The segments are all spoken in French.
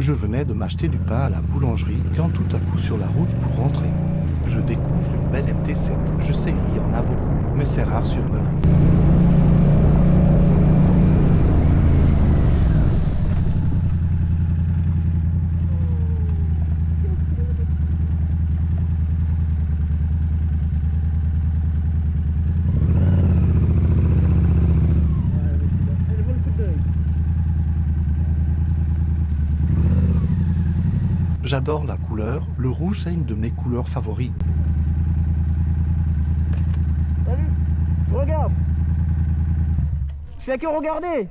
Je venais de m'acheter du pain à la boulangerie quand tout à coup sur la route pour rentrer, je découvre une belle MT7. Je sais, il y en a beaucoup, mais c'est rare sur Melun. J'adore la couleur, le rouge c'est une de mes couleurs favorites. Salut, regarde. Je fais que regarder.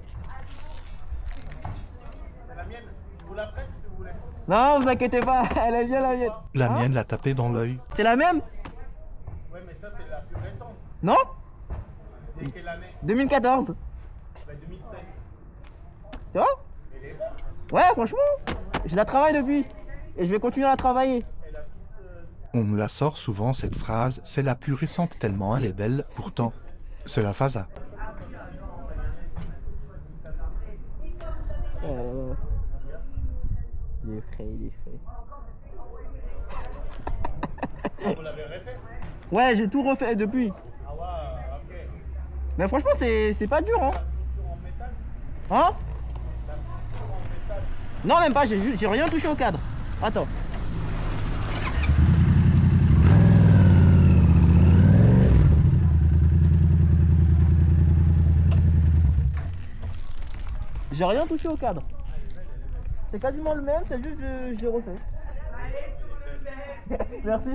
C'est la mienne. Vous la prête si vous voulez. Non, vous inquiétez pas, elle est bien la mienne. La Hein? mienne l'a tapé dans l'œil. C'est la même? Ouais, mais ça c'est la plus récente. Non? Dès quelle année? 2014. Bah 2016. Tu vois? Elle est belle. Ouais, franchement, je la travaille depuis. Et je vais continuer à la travailler. Elle a toute... On me la sort souvent cette phrase, c'est la plus récente tellement elle est belle, pourtant, c'est la Fasa. Il est frais, il est frais. Vous l'avez refait? Ouais, j'ai tout refait depuis. Ah ouais, ok. Mais franchement, c'est pas dur, hein. Structure en métal? Hein? La structure en métal. Non, même pas, j'ai rien touché au cadre. Attends. J'ai rien touché au cadre. C'est quasiment le même, c'est juste je l'ai refait. Merci.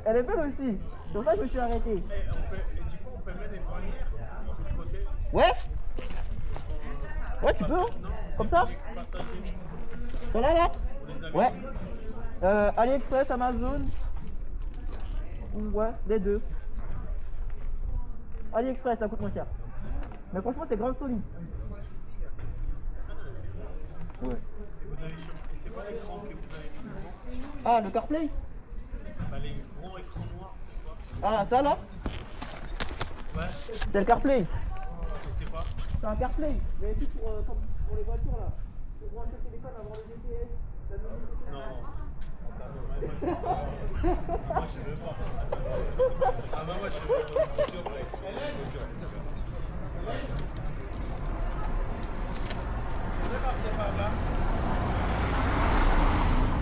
Elle est belle aussi. C'est pour ça que je me suis arrêté. Et du coup, on peut mettre des poignées sur le côté. Ouais? Ouais, tu peux, hein? Comme ça? Passager. T'en as là? Vous les avez? Ouais. AliExpress, Amazon. Ouais, les deux. AliExpress, ça coûte moins cher. Mais franchement, c'est grave solide. Ouais. Et vous avez chopé. Et c'est pas l'écran que vous avez mis? Ah, le CarPlay? Bah, les grands écrans noirs, c'est quoi? Ah, ça là? Ouais. C'est le CarPlay. Et c'est quoi? C'est un CarPlay. Mais tout pour les voitures là. Pour brancher le téléphone, avoir le GPS, la musique. Non. Moi je veux pas. Ah bah moi je veux pas. Je vais passer par là.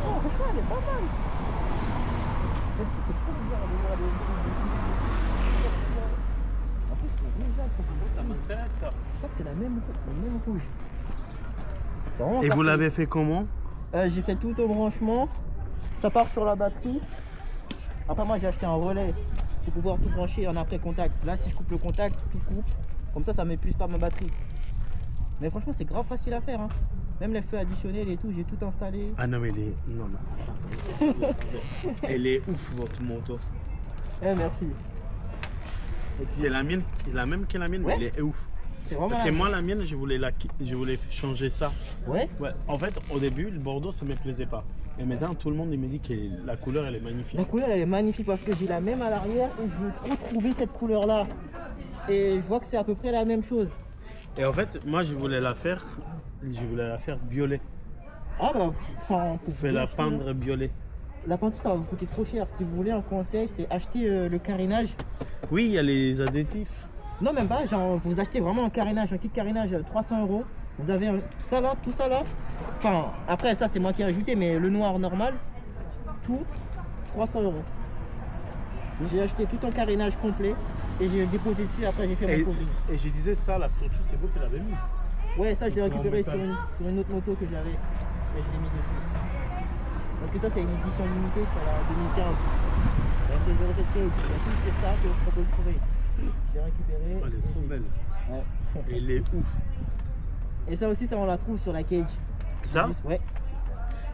Oh, franchement, elle est pas mal. C'est trop bizarre de voir des. En plus, c'est bizarre, Ça m'intéresse ça. je crois que c'est la même rouge. C'est vraiment Et vous CarPlay. l'avez fait comment? J'ai fait tout au branchement. Ça part sur la batterie. Après, moi, j'ai acheté un relais pour pouvoir tout brancher en après contact. Là, si je coupe le contact, tout coupe. Comme ça m'épuise pas ma batterie. Mais franchement, c'est grave facile à faire, hein. Même les feux additionnels et tout, j'ai tout installé. Ah non mais elle est... Non non. Elle est ouf votre moto. Eh, merci. C'est la mienne, la même que la mienne, Ouais. mais elle est ouf. C'est vraiment Parce que la- moi la mienne, je voulais changer ça. Ouais. Ouais. En fait, au début, le Bordeaux, ça me plaisait pas. Et maintenant, tout le monde il me dit que la couleur, elle est magnifique. La couleur, elle est magnifique parce que j'ai la même à l'arrière et je veux trop trouver cette couleur-là. Et je vois que c'est à peu près la même chose. Et en fait, moi, je voulais la faire violet. Ah bah, enfin, Vous faites la peindre violet. La peinture, ça va vous coûter trop cher. Si vous voulez un conseil, c'est acheter le carénage. Oui, il y a les adhésifs. Non, même pas, genre, vous achetez vraiment un carénage, un kit carénage 300 €. Vous avez tout ça là. Enfin, après, ça, c'est moi qui ai ajouté, mais le noir normal, tout, 300 €. J'ai acheté tout un carénage complet et j'ai déposé dessus. Après, j'ai fait Et, mon covering. et je disais ça, la structure, c'est vous qui l'avez mis. Ouais, ça, je l'ai récupéré En métal. sur une autre moto que j'avais et je l'ai mis dessus. Parce que ça, c'est une édition limitée sur la 2015. La MT-07 Cage, il y a tout sur ça qu'on peut le trouver. J'ai récupéré. Oh, elle est trop belle. Ouais. Et elle est ouf. Et ça aussi, ça on la trouve sur la Cage. Ça Juste- ouais.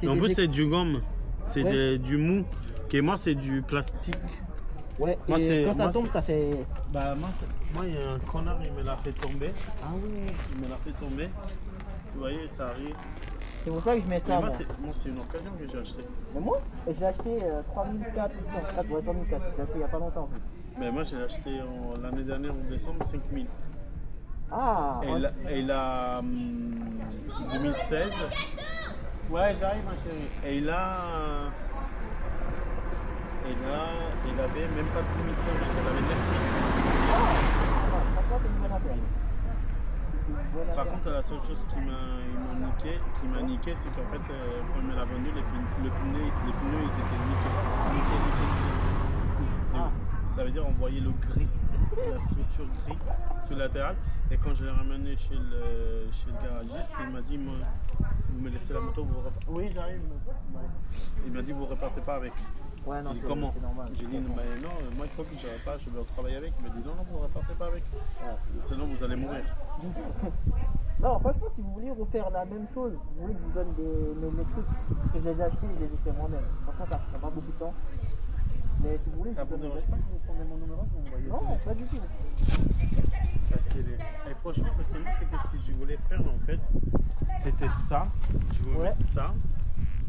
Et en des plus, éc- c'est du gomme. C'est Ouais. du mou. Et moi, c'est du plastique. Ouais, moi, et c'est- quand ça moi, tombe, c'est- ça fait. Bah, moi, il y a un connard, il me l'a fait tomber. Ah ouais. Il me l'a fait tomber. Vous voyez, ça arrive. C'est pour ça que je mets Et ça. moi, moi. c'est une occasion que j'ai acheté. Mais moi, je l'ai acheté 3400. 3004. Je l'ai acheté il n'y a pas longtemps en plus. Mais moi, j'ai acheté l'année dernière, en décembre, 5000. Ah, Et la 2016, Ouais, j'arrive, ma chérie. Et là, il avait même pas 10 000 km, il avait 9 Franchement, c'est une bonne affaire. 000. C'est une bonne Par affaire. contre, la seule chose qui m'a niqué, c'est qu'en fait, quand il me l'a vendu, les pneus, ils étaient niqués. Ah. Ça veut dire on voyait le gris, la structure gris sur le latéral. Et quand je l'ai ramené chez le garagiste, il m'a dit, vous me laissez la moto, vous repartez. Oui, j'arrive. Ouais. Il m'a dit, vous repartez pas avec. Ouais, non, J'ai dit, c'est comment? normal. J'ai dit, mais non, moi il faut que je reparte, je vais retravailler avec. Il m'a dit, non, vous repartez pas avec. Ouais. Sinon, vous allez mourir. Non, franchement, si vous voulez refaire la même chose, vous voulez que je vous donne mes trucs, parce que je les ai achetés, je les ai fait moi-même. Franchement, ça prend pas beaucoup de temps. Mais si vous voulez, Ça je vous vous donne dérange pas que vous preniez mon numéro, vous m'envoyez Non, pas du tout. Parce que et franchement, parce que moi, c'est ce que je voulais faire en fait. C'était ça. Je voulais Ouais. mettre ça.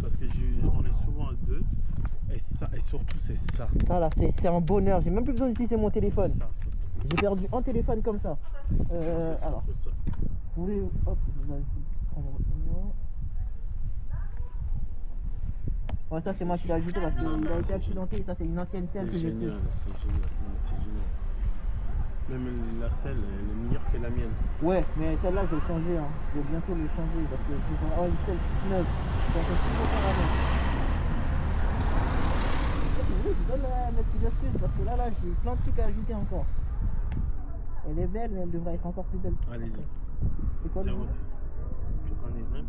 Parce que on est souvent à deux. Et ça, et surtout, c'est ça. Ça là, c'est un bonheur. J'ai même plus besoin d'utiliser mon téléphone. C'est ça, surtout. J'ai perdu un téléphone comme ça. C'est Alors, surtout ça. vous voulez. Hop, je vais prendre votre numéro. Ouais, ça c'est moi qui l'ai ajouté parce qu'il a été accidenté. Ça c'est une ancienne selle C'est que j'ai prise. génial, c'est génial. Non, mais c'est génial. Même la selle, elle est meilleure que la mienne. Ouais, mais celle-là je vais le changer. Hein. Je vais bientôt le changer parce que je vais avoir une selle toute neuve. Donc je vais tout faire avec. Si vous voulez, je vous donne mes petites astuces parce que là j'ai plein de trucs à ajouter encore. Elle est belle, mais elle devrait être encore plus belle. Allez-y. C'est quoi le numéro? 06 99